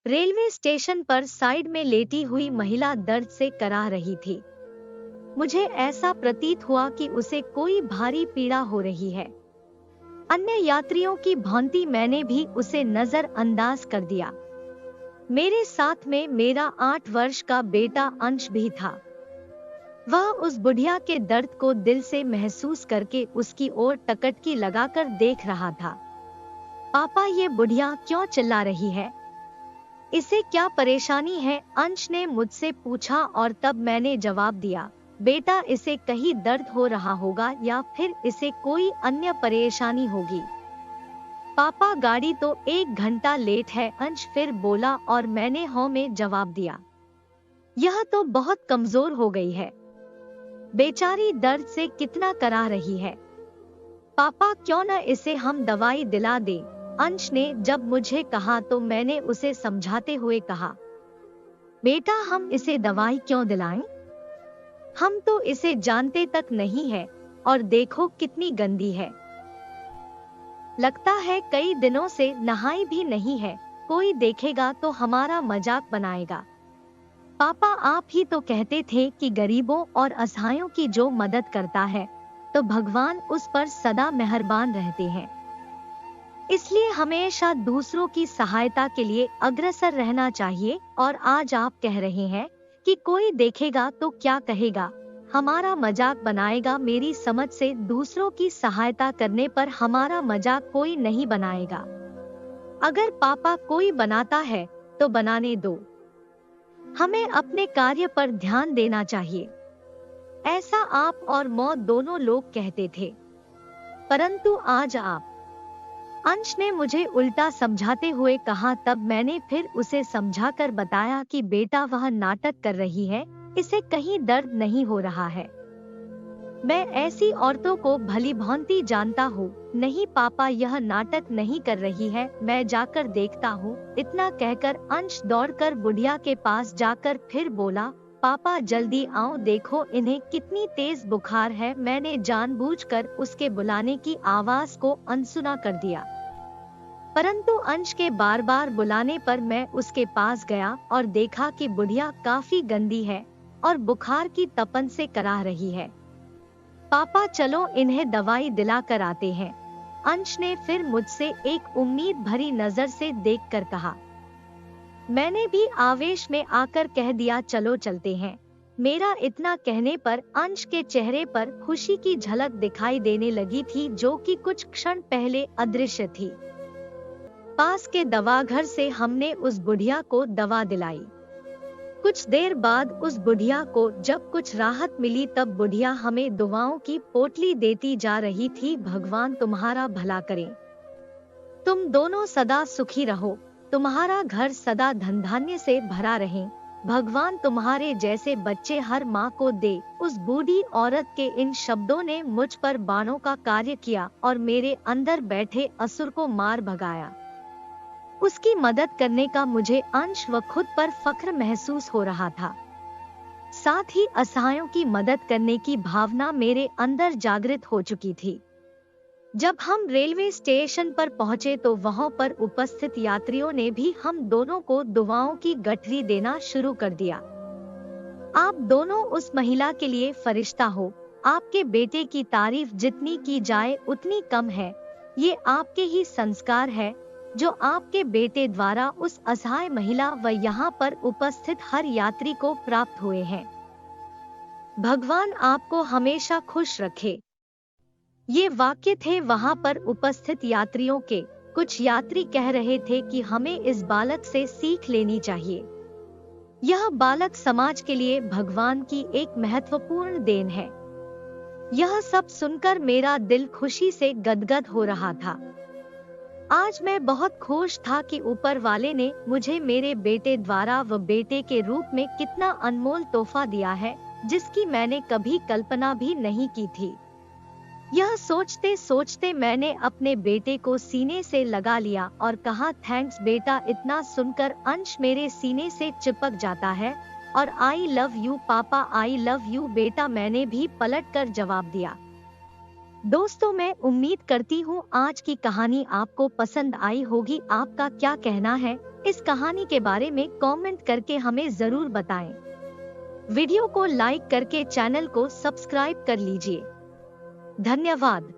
Railway station पर side में लेटी हुई महिला दर्द से कराह रही थी। मुझे ऐसा प्रतीत हुआ कि उसे कोई भारी पीड़ा हो रही है। अन्य यात्रियों की भांति मैंने भी उसे नजरअंदाज कर दिया। मेरे साथ में मेरा 8 वर्ष का बेटा अंश भी था। वह उस बुढ़िया के दर्द को दिल से महसूस करके उसकी ओर टकटकी लगाकर देख रहा था। पापा, ये बुढ़िया क्यों चिल्ला रही है? इसे क्या परेशानी है? अंश ने मुझसे पूछा और तब मैंने जवाब दिया, बेटा, इसे कहीं दर्द हो रहा होगा या फिर इसे कोई अन्य परेशानी होगी। पापा, गाड़ी तो 1 घंटा लेट है, अंश फिर बोला और मैंने हाँ में जवाब दिया। यह तो बहुत कमजोर हो गई है, बेचारी दर्द से कितना कराह रही है। पापा, क्यों न इसे हम दवाई दिला दें? अंश ने जब मुझे कहा तो मैंने उसे समझाते हुए कहा, बेटा, हम इसे दवाई क्यों दिलाएं? हम तो इसे जानते तक नहीं है और देखो कितनी गंदी है। लगता है कई दिनों से नहाई भी नहीं है, कोई देखेगा तो हमारा मजाक बनाएगा। पापा, आप ही तो कहते थे कि गरीबों और असहायों की जो मदद करता है तो भगवान उस पर सदा मेहरबान रहते हैं। इसलिए हमेशा दूसरों की सहायता के लिए अग्रसर रहना चाहिए। और आज आप कह रहे हैं कि कोई देखेगा तो क्या कहेगा, हमारा मजाक बनाएगा। मेरी समझ से दूसरों की सहायता करने पर हमारा मजाक कोई नहीं बनाएगा। अगर पापा कोई बनाता है तो बनाने दो, हमें अपने कार्य पर ध्यान देना चाहिए। ऐसा आप और मौत दोनों लोग कहते थे, परंतु आज आप। अंश ने मुझे उल्टा समझाते हुए कहा। तब मैंने फिर उसे समझाकर बताया कि बेटा, वह नाटक कर रही है, इसे कहीं दर्द नहीं हो रहा है। मैं ऐसी औरतों को भली भांति जानता हूँ। नहीं पापा, यह नाटक नहीं कर रही है, मैं जाकर देखता हूँ। इतना कहकर अंश दौड़कर बुढ़िया के पास जाकर फिर बोला, पापा जल्दी आओ, देखो इन्हें कितनी तेज बुखार है। मैंने जानबूझकर उसके बुलाने की आवाज को अनसुना कर दिया, परंतु अंश के बार बार बुलाने पर मैं उसके पास गया और देखा कि बुढ़िया काफी गंदी है और बुखार की तपन से कराह रही है। पापा चलो इन्हें दवाई दिला कर आते हैं, अंश ने फिर मुझसे एक उम्मीद भरी नजर से देखकर कहा। मैंने भी आवेश में आकर कह दिया, चलो चलते हैं। मेरा इतना कहने पर अंश के चेहरे पर खुशी की झलक दिखाई देने लगी थी, जो कि कुछ क्षण पहले अदृश्य थी। पास के दवाघर से हमने उस बुढ़िया को दवा दिलाई। कुछ देर बाद उस बुढ़िया को जब कुछ राहत मिली तब बुढ़िया हमें दुआओं की पोटली देती जा रही थी। भगवान तुम्हारा भला करे, तुम दोनों सदा सुखी रहो, तुम्हारा घर सदा धन धान्य से भरा रहे, भगवान तुम्हारे जैसे बच्चे हर माँ को दे। उस बूढ़ी औरत के इन शब्दों ने मुझ पर बाणों का कार्य किया और मेरे अंदर बैठे असुर को मार भगाया। उसकी मदद करने का मुझे अंश व खुद पर फख्र महसूस हो रहा था। साथ ही असहायों की मदद करने की भावना मेरे अंदर जागृत हो चुकी थी। जब हम रेलवे स्टेशन पर पहुंचे तो वहां पर उपस्थित यात्रियों ने भी हम दोनों को दुआओं की गठरी देना शुरू कर दिया। आप दोनों उस महिला के लिए फरिश्ता हो। आपके बेटे की तारीफ जितनी की जाए उतनी कम है। ये आपके ही संस्कार है जो आपके बेटे द्वारा उस असहाय महिला व यहाँ पर उपस्थित हर यात्री को प्राप्त हुए हैं। भगवान आपको हमेशा खुश रखे। ये वाक्य थे वहाँ पर उपस्थित यात्रियों के। कुछ यात्री कह रहे थे कि हमें इस बालक से सीख लेनी चाहिए। यह बालक समाज के लिए भगवान की एक महत्वपूर्ण देन है। यह सब सुनकर मेरा दिल खुशी से गदगद हो रहा था। आज मैं बहुत खुश था कि ऊपर वाले ने मुझे मेरे बेटे द्वारा व बेटे के रूप में कितना अनमोल तोहफा दिया है, जिसकी मैंने कभी कल्पना भी नहीं की थी। यह सोचते सोचते मैंने अपने बेटे को सीने से लगा लिया और कहा, थैंक्स बेटा। इतना सुनकर अंश मेरे सीने से चिपक जाता है और आई लव यू पापा, आई लव यू बेटा, मैंने भी पलट कर जवाब दिया। दोस्तों, मैं उम्मीद करती हूँ आज की कहानी आपको पसंद आई होगी। आपका क्या कहना है इस कहानी के बारे में कमेंट करके हमें जरूर बताएं। वीडियो को लाइक करके चैनल को सब्सक्राइब कर लीजिए। धन्यवाद।